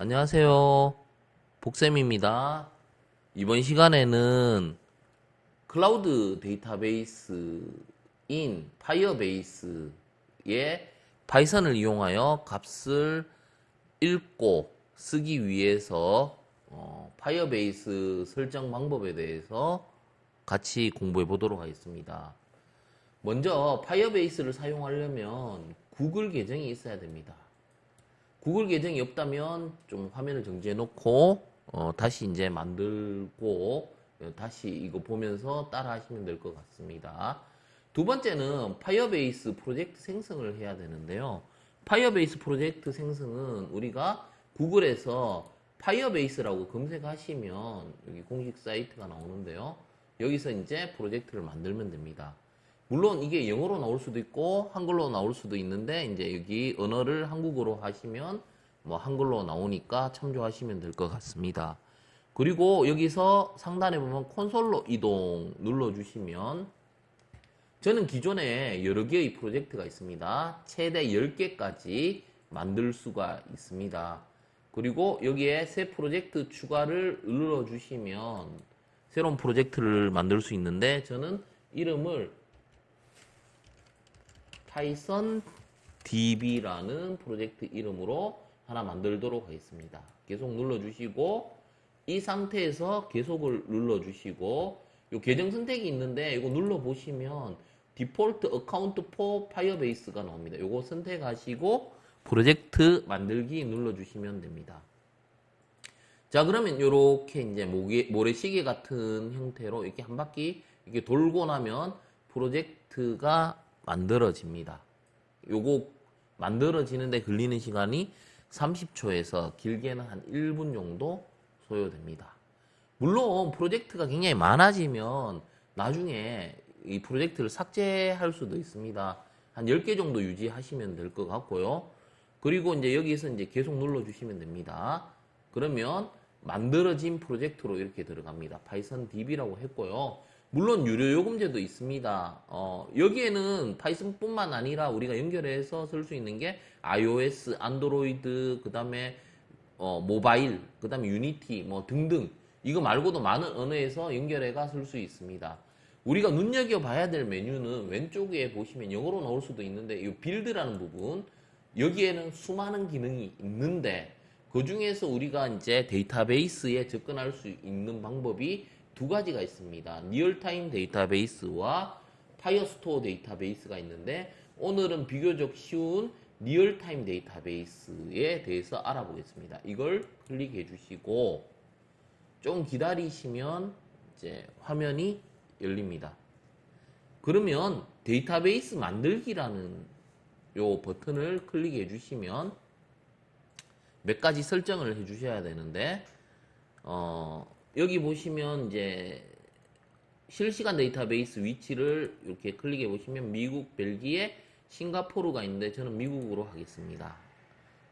안녕하세요. 복쌤입니다. 이번 시간에는 클라우드 데이터베이스인 파이어베이스의 파이썬을 이용하여 값을 읽고 쓰기 위해서 파이어베이스 설정 방법에 대해서 같이 공부해 보도록 하겠습니다. 먼저 파이어베이스를 사용하려면 구글 계정이 있어야 됩니다. 구글 계정이 없다면 좀 화면을 정지해 놓고 다시 이제 만들고 다시 이거 보면서 따라 하시면 될 것 같습니다. 두 번째는 파이어베이스 프로젝트 생성을 해야 되는데요. 파이어베이스 프로젝트 생성은 우리가 구글에서 파이어베이스라고 검색하시면 여기 공식 사이트가 나오는데요. 여기서 이제 프로젝트를 만들면 됩니다. 물론 이게 영어로 나올 수도 있고 한글로 나올 수도 있는데 이제 여기 언어를 한국어로 하시면 뭐 한글로 나오니까 참조하시면 될 것 같습니다. 그리고 여기서 상단에 보면 콘솔로 이동 눌러주시면 저는 기존에 여러 개의 프로젝트가 있습니다. 최대 10개까지 만들 수가 있습니다. 그리고 여기에 새 프로젝트 추가를 눌러주시면 새로운 프로젝트를 만들 수 있는데 저는 이름을 파이썬 db라는 프로젝트 이름으로 하나 만들도록 하겠습니다. 계속 눌러주시고 이 상태에서 계속을 눌러주시고 이 계정 선택이 있는데 이거 눌러보시면 디폴트 어카운트 포 파이어베이스가 나옵니다. 이거 선택하시고 프로젝트 만들기 눌러주시면 됩니다. 자, 그러면 이렇게 이제 모래시계 같은 형태로 이렇게 한 바퀴 이렇게 돌고 나면 프로젝트가 만들어집니다. 요거 만들어지는데 걸리는 시간이 30초에서 길게는 한 1분 정도 소요됩니다. 물론 프로젝트가 굉장히 많아지면 나중에 이 프로젝트를 삭제할 수도 있습니다. 한 10개 정도 유지하시면 될 것 같고요. 그리고 이제 여기서 이제 계속 눌러주시면 됩니다. 그러면 만들어진 프로젝트로 이렇게 들어갑니다. 파이썬 db라고 했고요. 물론 유료 요금제도 있습니다. 여기에는 파이썬뿐만 아니라 우리가 연결해서 쓸 수 있는 게 iOS, 안드로이드, 그 다음에 모바일, 그 다음에 유니티 뭐 등등 이거 말고도 많은 언어에서 연결해가 쓸 수 있습니다. 우리가 눈여겨봐야 될 메뉴는 왼쪽에 보시면 영어로 나올 수도 있는데 이 빌드라는 부분 여기에는 수많은 기능이 있는데 그 중에서 우리가 이제 데이터베이스에 접근할 수 있는 방법이 두 가지가 있습니다. 리얼타임 데이터베이스와 파이어스토어 데이터베이스가 있는데 오늘은 비교적 쉬운 리얼타임 데이터베이스에 대해서 알아보겠습니다. 이걸 클릭해 주시고 좀 기다리시면 이제 화면이 열립니다. 그러면 데이터베이스 만들기라는 요 버튼을 클릭해 주시면 몇 가지 설정을 해 주셔야 되는데 여기 보시면 이제 실시간 데이터베이스 위치를 이렇게 클릭해 보시면 미국, 벨기에, 싱가포르가 있는데 저는 미국으로 하겠습니다.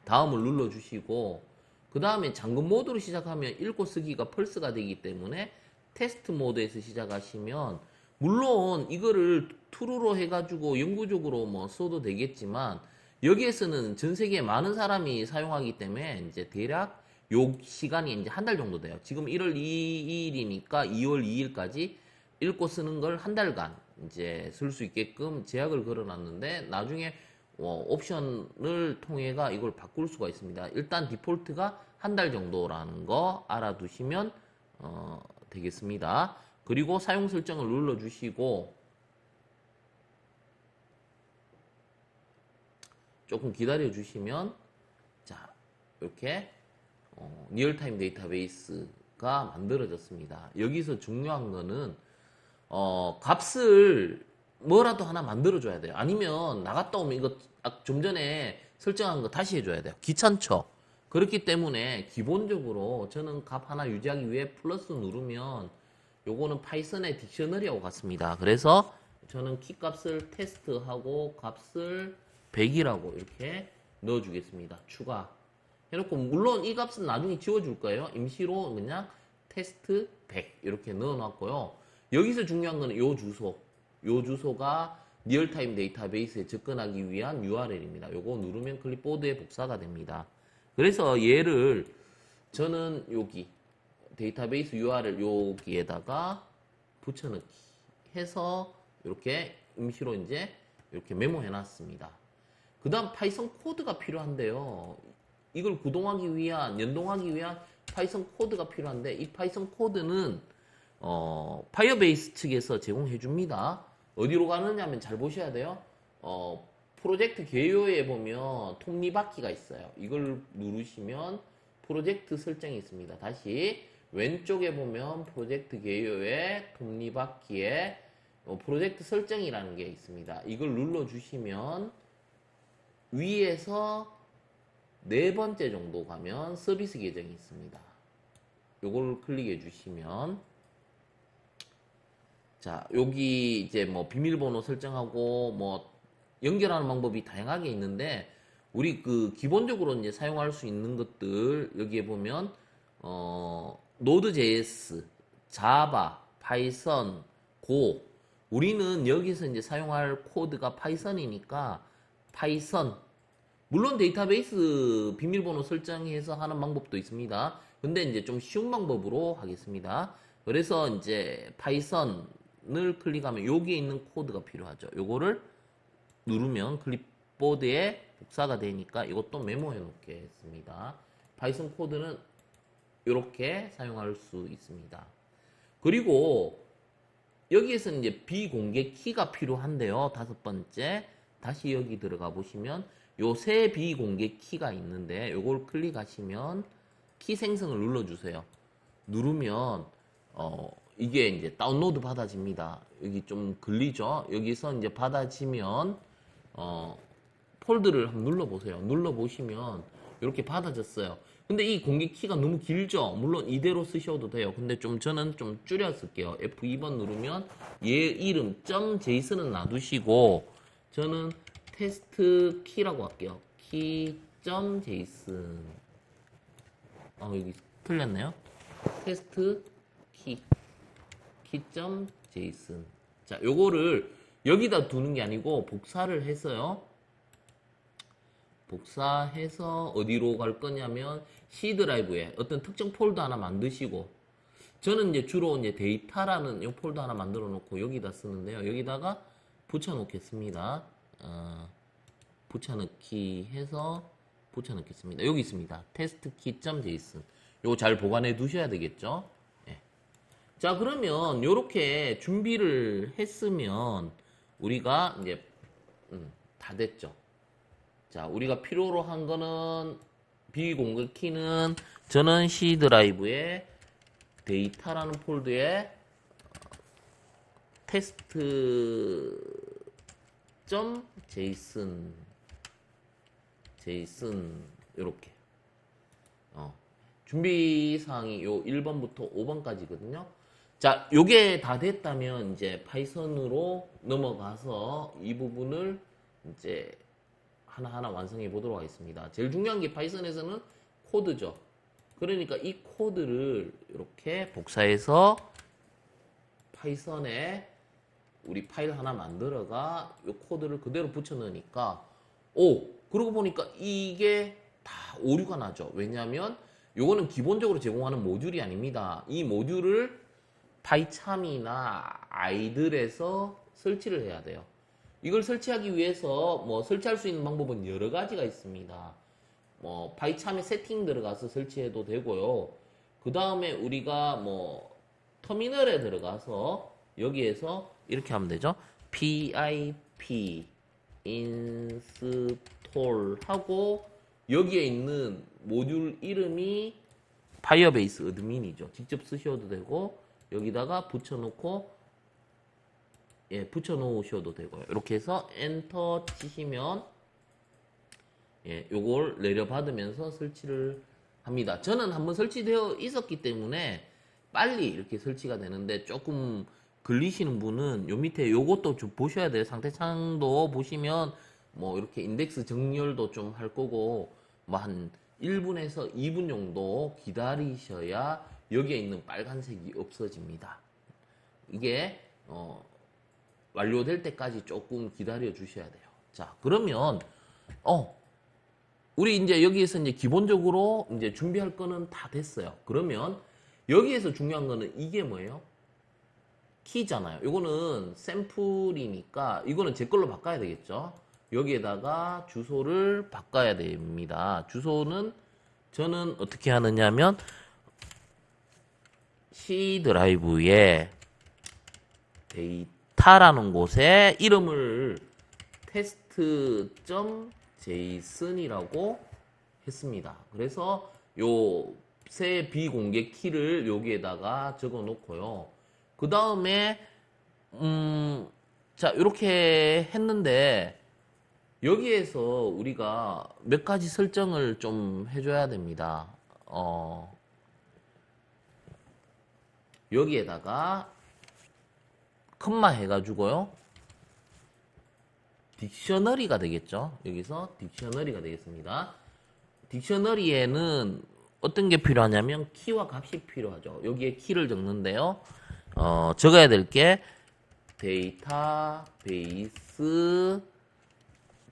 다음을 눌러 주시고 그 다음에 잠금 모드로 시작하면 읽고 쓰기가 펄스가 되기 때문에 테스트 모드에서 시작하시면 물론 이거를 true로 해가지고 영구적으로 뭐 써도 되겠지만 여기에서는 전 세계에 많은 사람이 사용하기 때문에 이제 대략 요 시간이 이제 한 달 정도 돼요. 지금 1월 2일이니까 2월 2일까지 읽고 쓰는 걸 한 달간 이제 쓸 수 있게끔 제약을 걸어놨는데 나중에 옵션을 통해가 이걸 바꿀 수가 있습니다. 일단 디폴트가 한 달 정도라는 거 알아두시면 되겠습니다. 그리고 사용 설정을 눌러주시고 조금 기다려 주시면 자 이렇게 리얼타임 데이터베이스가 만들어졌습니다. 여기서 중요한 거는 값을 뭐라도 하나 만들어줘야 돼요. 아니면 나갔다 오면 이거 좀 전에 설정한 거 다시 해줘야 돼요. 귀찮죠? 그렇기 때문에 기본적으로 저는 값 하나 유지하기 위해 플러스 누르면 요거는 파이썬의 딕셔너리하고 같습니다. 그래서 저는 키 값을 테스트하고 값을 100이라고 이렇게 넣어주겠습니다. 추가 해놓고 물론 이 값은 나중에 지워줄 거예요. 임시로 그냥 테스트 100 이렇게 넣어놨고요. 여기서 중요한 거는 요 주소. 요 주소가 리얼타임 데이터베이스에 접근하기 위한 URL입니다. 요거 누르면 클립보드에 복사가 됩니다. 그래서 얘를 저는 여기 데이터베이스 URL 여기에다가 붙여넣기 해서 이렇게 임시로 이제 이렇게 메모해 놨습니다. 그 다음 파이썬 코드가 필요한데요. 이걸 구동하기 위한, 연동하기 위한 파이썬 코드가 필요한데 이 파이썬 코드는 파이어베이스 측에서 제공해 줍니다. 어디로 가느냐면 잘 보셔야 돼요. 프로젝트 개요에 보면 톱니바퀴가 있어요. 이걸 누르시면 프로젝트 설정이 있습니다. 다시 왼쪽에 보면 프로젝트 개요에 톱니바퀴에 프로젝트 설정이라는 게 있습니다. 이걸 눌러주시면 위에서 네 번째 정도 가면 서비스 계정이 있습니다. 요걸 클릭해 주시면 자, 여기 이제 뭐 비밀번호 설정하고 뭐 연결하는 방법이 다양하게 있는데 우리 그 기본적으로 이제 사용할 수 있는 것들 여기에 보면 Node.js, Java, Python, Go 우리는 여기서 이제 사용할 코드가 파이썬이니까 파이썬 물론 데이터베이스 비밀번호 설정해서 하는 방법도 있습니다. 근데 이제 좀 쉬운 방법으로 하겠습니다. 그래서 이제 파이썬을 클릭하면 여기에 있는 코드가 필요하죠. 요거를 누르면 클립보드에 복사가 되니까 이것도 메모해 놓겠습니다. 파이썬 코드는 이렇게 사용할 수 있습니다. 그리고 여기에서 이제 비공개 키가 필요한데요. 다섯 번째 다시 여기 들어가 보시면 요 새 비공개 키가 있는데 요걸 클릭하시면 키 생성을 눌러주세요. 누르면 이게 이제 다운로드 받아집니다. 여기 좀 걸리죠? 여기서 이제 받아지면 폴드를 한번 눌러보세요. 눌러보시면 이렇게 받아졌어요. 근데 이 공개 키가 너무 길죠? 물론 이대로 쓰셔도 돼요. 근데 저는 좀 줄여 쓸게요. F2번 누르면 얘 이름 .js는 놔두시고 저는 테스트 키라고 할게요. key.json 여기 틀렸네요. 테스트 key.json 자, 요거를 여기다 두는 게 아니고 복사를 해서요. 복사해서 어디로 갈 거냐면 C 드라이브에 어떤 특정 폴더 하나 만드시고 저는 이제 주로 이제 데이터라는 이 폴더 하나 만들어 놓고 여기다 쓰는데요. 여기다가 붙여 놓겠습니다. 붙여넣기 해서 붙여넣겠습니다. 여기 있습니다. testkey.json 요거 잘 보관해 두셔야 되겠죠. 네. 자, 그러면 요렇게 준비를 했으면 우리가 이제 다 됐죠. 자, 우리가 필요로 한 거는 비공개 키는 저는 C 드라이브에 데이터라는 폴더에 test.json 이렇게 준비사항이 요 1번부터 5번까지거든요. 자, 요게 다 됐다면 이제 파이썬으로 넘어가서 이 부분을 이제 하나하나 완성해 보도록 하겠습니다. 제일 중요한 게 파이썬에서는 코드죠. 그러니까 이 코드를 이렇게 복사해서 파이썬에 우리 파일 하나 만들어가 이 코드를 그대로 붙여 넣으니까 그러고 보니까 이게 다 오류가 나죠. 왜냐하면 요거는 기본적으로 제공하는 모듈이 아닙니다. 이 모듈을 파이참이나 아이들에서 설치를 해야 돼요. 이걸 설치하기 위해서 뭐 설치할 수 있는 방법은 여러 가지가 있습니다. 뭐 파이참에 세팅 들어가서 설치해도 되고요. 그 다음에 우리가 뭐 터미널에 들어가서 여기에서 이렇게 하면 되죠. pip install 하고 여기에 있는 모듈 이름이 파이어베이스 어드민이죠. 직접 쓰셔도 되고 여기다가 붙여놓고 붙여놓으셔도 되고요. 이렇게 해서 엔터 치시면 요걸 내려받으면서 설치를 합니다. 저는 한번 설치되어 있었기 때문에 빨리 이렇게 설치가 되는데 조금 걸리시는 분은 요 밑에 요것도 좀 보셔야 돼요. 상태창도 보시면 뭐 이렇게 인덱스 정렬도 좀 할 거고 뭐 한 1분에서 2분 정도 기다리셔야 여기에 있는 빨간색이 없어집니다. 이게 완료될 때까지 조금 기다려 주셔야 돼요. 자, 그러면 우리 이제 여기에서 이제 기본적으로 이제 준비할 거는 다 됐어요. 그러면 여기에서 중요한 거는 이게 뭐예요? 키잖아요. 이거는 샘플이니까 이거는 제 걸로 바꿔야 되겠죠. 여기에다가 주소를 바꿔야 됩니다. 주소는 저는 어떻게 하느냐면 C 드라이브에 데이터라는 곳에 이름을 test.json이라고 했습니다. 그래서 요 새 비공개 키를 여기에다가 적어 놓고요. 그 다음에 자 이렇게 했는데 여기에서 우리가 몇 가지 설정을 좀 해줘야 됩니다. 여기에다가 컴마 해가지고요. 딕셔너리가 되겠죠. 여기서 딕셔너리가 되겠습니다. 딕셔너리에는 어떤 게 필요하냐면 키와 값이 필요하죠. 여기에 키를 적는데요. 적어야 될 게 데이터베이스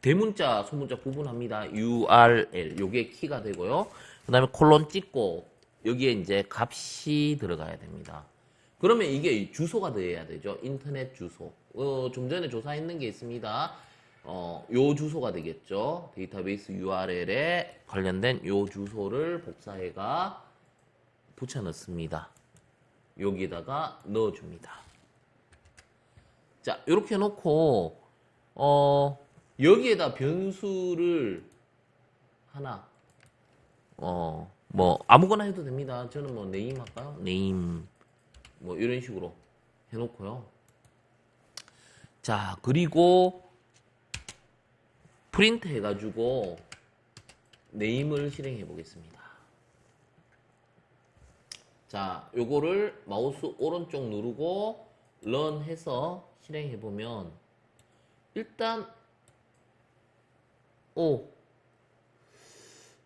대문자, 소문자 구분합니다. URL 요게 키가 되고요. 그 다음에 콜론 찍고 여기에 이제 값이 들어가야 됩니다. 그러면 이게 주소가 되어야 되죠. 인터넷 주소. 좀 전에 조사했는 게 있습니다. 요 주소가 되겠죠. 데이터베이스 URL에 관련된 요 주소를 복사해가 붙여 넣습니다. 여기다가 넣어줍니다. 자, 이렇게 놓고, 여기에다 변수를 하나, 뭐, 아무거나 해도 됩니다. 저는 뭐, 네임 할까요? 네임. 뭐, 이런 식으로 해놓고요. 자, 그리고, 프린트 해가지고, 네임을 실행해 보겠습니다. 자, 요거를 마우스 오른쪽 누르고, 런 해서 실행해 보면, 일단,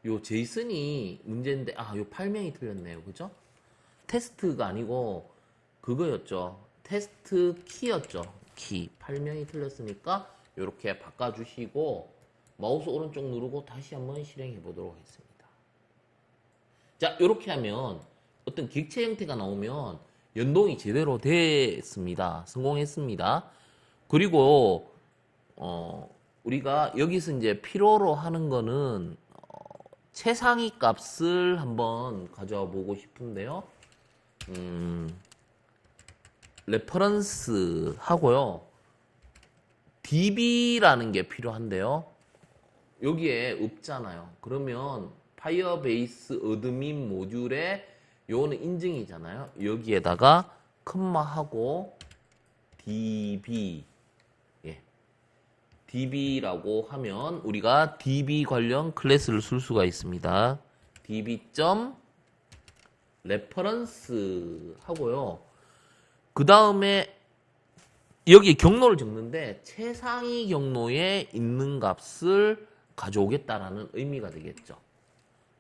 요 제이슨이 문제인데, 요 팔명이 틀렸네요. 그죠? 테스트가 아니고, 그거였죠. 테스트 키였죠. 키. 팔명이 틀렸으니까, 요렇게 바꿔주시고, 마우스 오른쪽 누르고 다시 한번 실행해 보도록 하겠습니다. 자, 요렇게 하면, 어떤 객체 형태가 나오면, 연동이 제대로 됐습니다. 성공했습니다. 그리고, 우리가 여기서 이제 필요로 하는 거는 최상위 값을 한번 가져와 보고 싶은데요. 레퍼런스 하고요. db라는 게 필요한데요. 여기에 없잖아요. 그러면 파이어베이스 어드민 모듈에 요거는 인증이잖아요. 여기에다가 컴마하고 db db라고 하면 우리가 db 관련 클래스를 쓸 수가 있습니다. db.reference 하고요. 그 다음에 여기 경로를 적는데 최상위 경로에 있는 값을 가져오겠다라는 의미가 되겠죠.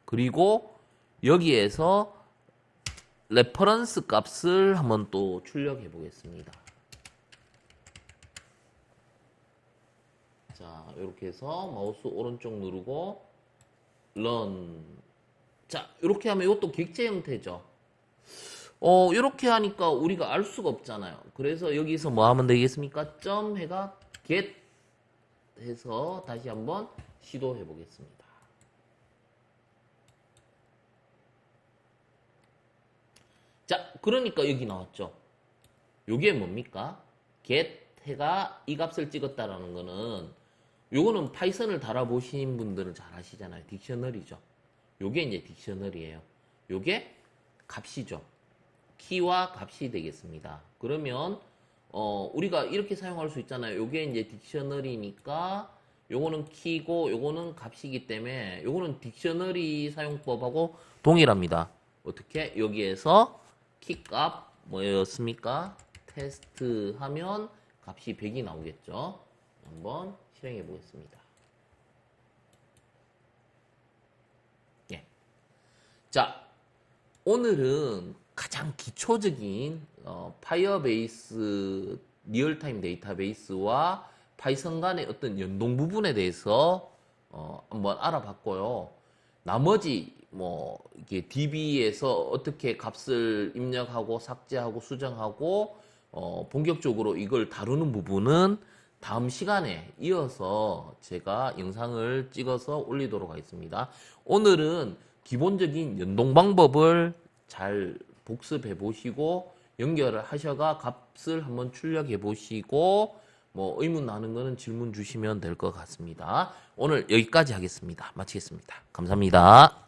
그리고 여기에서 레퍼런스 값을 한번 또 출력해 보겠습니다. 자, 이렇게 해서 마우스 오른쪽 누르고 run. 자, 이렇게 하면 이것도 객체 형태죠. 이렇게 하니까 우리가 알 수가 없잖아요. 그래서 여기서 뭐 하면 되겠습니까? 점 해가 get 해서 다시 한번 시도해 보겠습니다. 자, 그러니까 여기 나왔죠. 요게 뭡니까? get 해가 이 값을 찍었다라는 거는 요거는 파이썬을 달아보신 분들은 잘 아시잖아요. 딕셔너리죠. 요게 이제 딕셔너리예요. 요게 값이죠. 키와 값이 되겠습니다. 그러면 우리가 이렇게 사용할 수 있잖아요. 요게 이제 딕셔너리니까 요거는 키고 요거는 값이기 때문에 요거는 딕셔너리 사용법하고 동일합니다. 어떻게? 여기에서 키값 뭐였습니까? 테스트 하면 값이 100이 나오겠죠. 한번 실행해 보겠습니다. 예. 자, 오늘은 가장 기초적인 파이어베이스 리얼타임 데이터베이스와 파이썬 간의 어떤 연동 부분에 대해서 한번 알아봤고요. 나머지 뭐 이게 DB에서 어떻게 값을 입력하고 삭제하고 수정하고 본격적으로 이걸 다루는 부분은 다음 시간에 이어서 제가 영상을 찍어서 올리도록 하겠습니다. 오늘은 기본적인 연동 방법을 잘 복습해 보시고 연결을 하셔가 값을 한번 출력해 보시고 뭐 의문 나는 거는 질문 주시면 될 것 같습니다. 오늘 여기까지 하겠습니다. 마치겠습니다. 감사합니다.